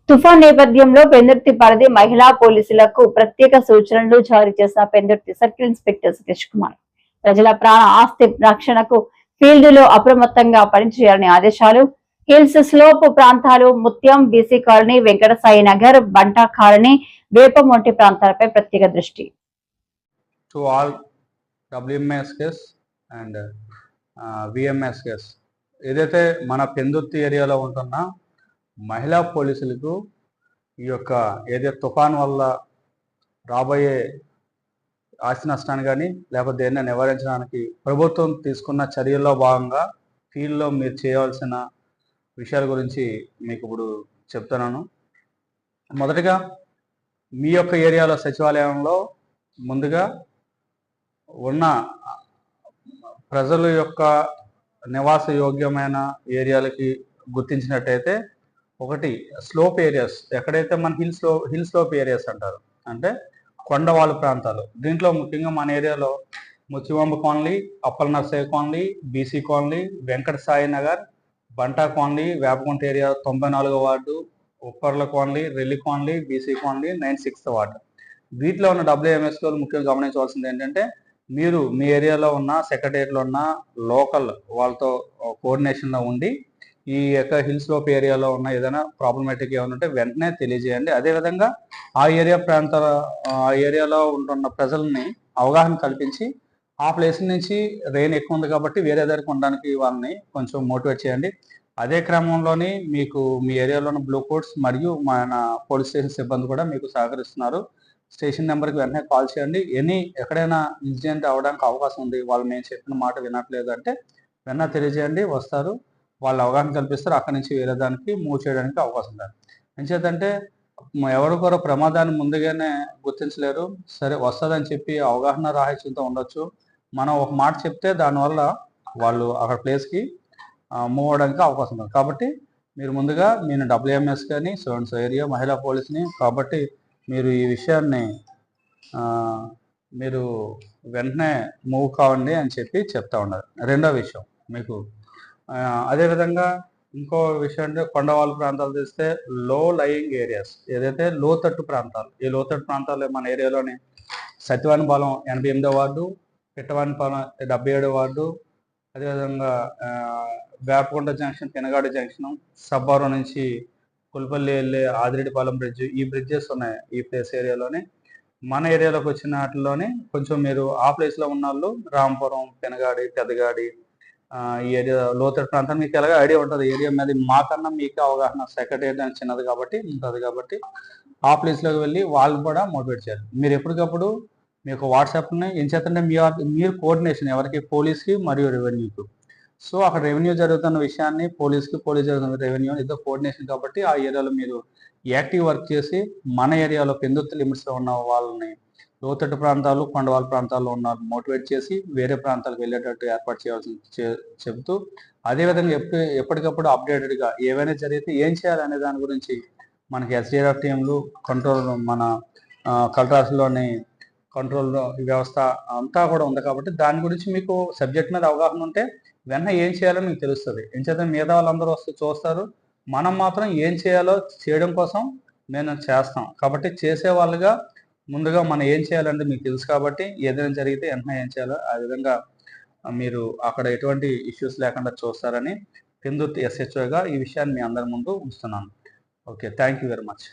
తుఫాన్ నేపథ్యంలో పెందుర్తి పరిధి మహిళా పోలీసులకు ప్రత్యేక సూచనలు జారీ చేసిన పెందుర్తి సర్కిల్ ఇన్స్పెక్టర్ సతీష్ కుమార్ ప్రజల ప్రాణ ఆస్తి రక్షణకు ఫీల్డ్ లో అప్రమత్తంగా పనిచేయాలని ఆదేశాలు. హిల్స్ స్లోప్ ప్రాంతాలు, Mutyam, BC colony, Venkatasai Nagar, Banta colony, Vepamonti ప్రాంతాలపై ప్రత్యేక దృష్టి. To all WMSKs and VMSKs, ఏదైతే మన పెందుర్తి ఏరియాలో ఉంటున్న మహిళా పోలీసులకు ఈ యొక్క ఏదైతే తుఫాన్ వల్ల రాబోయే ఆస్తి నష్టాన్ని కానీ లేకపోతే దేన్ని నివారించడానికి ప్రభుత్వం తీసుకున్న చర్యల్లో భాగంగా ఫీల్డ్లో మీరు చేయవలసిన విషయాల గురించి మీకు ఇప్పుడు చెప్తున్నాను. మొదటగా మీ యొక్క ఏరియాలో సచివాలయంలో ముందుగా ఉన్న ప్రజల యొక్క నివాస యోగ్యమైన ఏరియాలకి గుర్తించినట్టయితే, ఒకటి స్లోప్ ఏరియాస్, ఎక్కడైతే మన హిల్ స్లోప్ ఏరియాస్ అంటారు, అంటే కొండవాళ్ళ ప్రాంతాలు. దీంట్లో ముఖ్యంగా మన ఏరియాలో Muchivamba colony, Appala Narsaiah colony, BC colony, Venkata Sai Nagar, Banta colony, Vepakunta area 94వ ward, Upparla colony, Relli colony, BC colony, 96వ వార్డు. వీటిలో ఉన్న WMSలో ముఖ్యంగా గమనించవలసింది ఏంటంటే, మీరు మీ ఏరియాలో ఉన్న సెక్రటేరియట్లో ఉన్న లోకల్ వాళ్ళతో కోఆర్డినేషన్లో ఉండి ఈ యొక్క హిల్ స్లోప్ ఏరియాలో ఉన్న ఏదైనా ప్రాబ్లమేటిక్ ఏమైనా ఉంటే వెంటనే తెలియజేయండి. అదేవిధంగా ఆ ఏరియాలో ఉంటున్న ప్రజల్ని అవగాహన కల్పించి ఆ ప్లేస్ నుంచి రెయిన్ ఎక్కువ ఉంది కాబట్టి వేరే దగ్గరికి ఉండడానికి వాళ్ళని కొంచెం మోటివేట్ చేయండి. అదే క్రమంలోని మీకు మీ ఏరియాలో ఉన్న బ్లూ కోట్స్ మరియు మన పోలీస్ స్టేషన్ సిబ్బంది కూడా మీకు సహకరిస్తున్నారు. స్టేషన్ నెంబర్కి వెంటనే కాల్ చేయండి. ఎక్కడైనా ఇన్సిడెంట్ అవ్వడానికి అవకాశం ఉంది, వాళ్ళు మేము చెప్పిన మాట వినట్లేదు అంటే వెంటనే తెలియజేయండి, వస్తారు, వాళ్ళు అవగాహన కల్పిస్తారు, అక్కడి నుంచి వేరే దానికి మూవ్ చేయడానికి అవకాశం ఉంది. ఎంచేతంటే ఎవరికొరో ప్రమాదాన్ని ముందుగానే గుర్తించలేరు. సరే వస్తుందని చెప్పి అవగాహన రాహిత్యంతో ఉండొచ్చు. మనం ఒక మాట చెప్తే దానివల్ల వాళ్ళు అక్కడ ప్లేస్కి మూవ్ అవడానికి అవకాశం ఉంది. కాబట్టి మీరు ముందుగా నేను WMS కానీ సో ఏరియా మహిళా పోలీస్ని, కాబట్టి మీరు ఈ విషయాన్ని మీరు వెంటనే మూవ్ కావండి అని చెప్పి చెప్తా ఉన్నారు. రెండో విషయం మీకు అదేవిధంగా ఇంకో విషయం అంటే కొండవాళ్ళ ప్రాంతాలు తీస్తే లో లయింగ్ ఏరియాస్, ఏదైతే లోతట్టు ప్రాంతాలు, ఈ లోతట్టు ప్రాంతాలు మన ఏరియాలోని సత్యవానిపాలెం 88వ వార్డు, పిట్టవానిపాలెం 77వ వార్డు, అదేవిధంగా వేపకొండ జంక్షన్, పెనగాడి జంక్షన్, సబ్బారం నుంచి పులిపల్లి వెళ్ళే ఆదిరెడ్డిపాలెం బ్రిడ్జ్, ఈ బ్రిడ్జెస్ ఉన్నాయి ఈ ప్లేస్ ఏరియాలోనే. మన ఏరియాలోకి వచ్చిన వాటిలోనే కొంచెం మీరు ఆ ప్లేస్లో ఉన్న వాళ్ళు రాంపురం, పెనగాడి, పెద్దగాడి, ఈ ఏరియా లోతట్టు ప్రాంతం మీకు ఎలాగో ఐడియా ఉంటుంది ఏరియా మీద. మాకన్నా మీకు అవగాహన సెక్రటరీ చిన్నది కాబట్టి ఉంటుంది, కాబట్టి ఆ ప్లేస్లోకి వెళ్ళి వాళ్ళు కూడా మోటివేట్ చేయాలి. మీరు ఎప్పటికప్పుడు మీకు వాట్సాప్ని ఏం చేస్తుంటే మీరు కోఆర్డినేషన్ ఎవరికి, పోలీస్కి మరియు రెవెన్యూకి. సో అక్కడ రెవెన్యూ జరుగుతున్న విషయాన్ని పోలీస్ జరుగుతున్న రెవెన్యూ ఇద్దరు కోఆర్డినేషన్, కాబట్టి ఆ ఏరియాలో మీరు యాక్టివ్ వర్క్ చేసి మన ఏరియాలో పెందుర్తి లిమిట్స్లో ఉన్న వాళ్ళని లోతట్టు ప్రాంతాలు, కొండవాళ్ళ ప్రాంతాల్లో ఉన్న మోటివేట్ చేసి వేరే ప్రాంతాలకు వెళ్ళేటట్టు ఏర్పాటు చేయాల్సి చెబుతూ, అదేవిధంగా ఎప్పటికప్పుడు అప్డేటెడ్గా ఏవైనా జరిగితే ఏం చేయాలనే దాని గురించి మనకి SDRF టీంలు, కంట్రోల్ మన కలెక్టర్స్లోని కంట్రోల్ వ్యవస్థ అంతా కూడా ఉంది. కాబట్టి దాని గురించి మీకు సబ్జెక్ట్ మీద అవగాహన ఉంటే వెంటనే ఏం చేయాలో మీకు తెలుస్తుంది. ఏం చేత మిగతా వాళ్ళందరూ వస్తూ చూస్తారు, మనం మాత్రం ఏం చేయాలో చేయడం కోసం మేము చేస్తాం. కాబట్టి చేసే వాళ్ళుగా ముందుగా మనం ఏం చేయాలంటే మీకు తెలుసు, కాబట్టి ఏదైనా జరిగితే వెంటనే ఏం చేయాలో ఆ విధంగా మీరు అక్కడ ఎటువంటి ఇష్యూస్ లేకుండా చూస్తారని పెందుర్తి SHOగా ఈ విషయాన్ని మీ అందరి ముందు ఉంచుతున్నాను. Okay, thank you very much.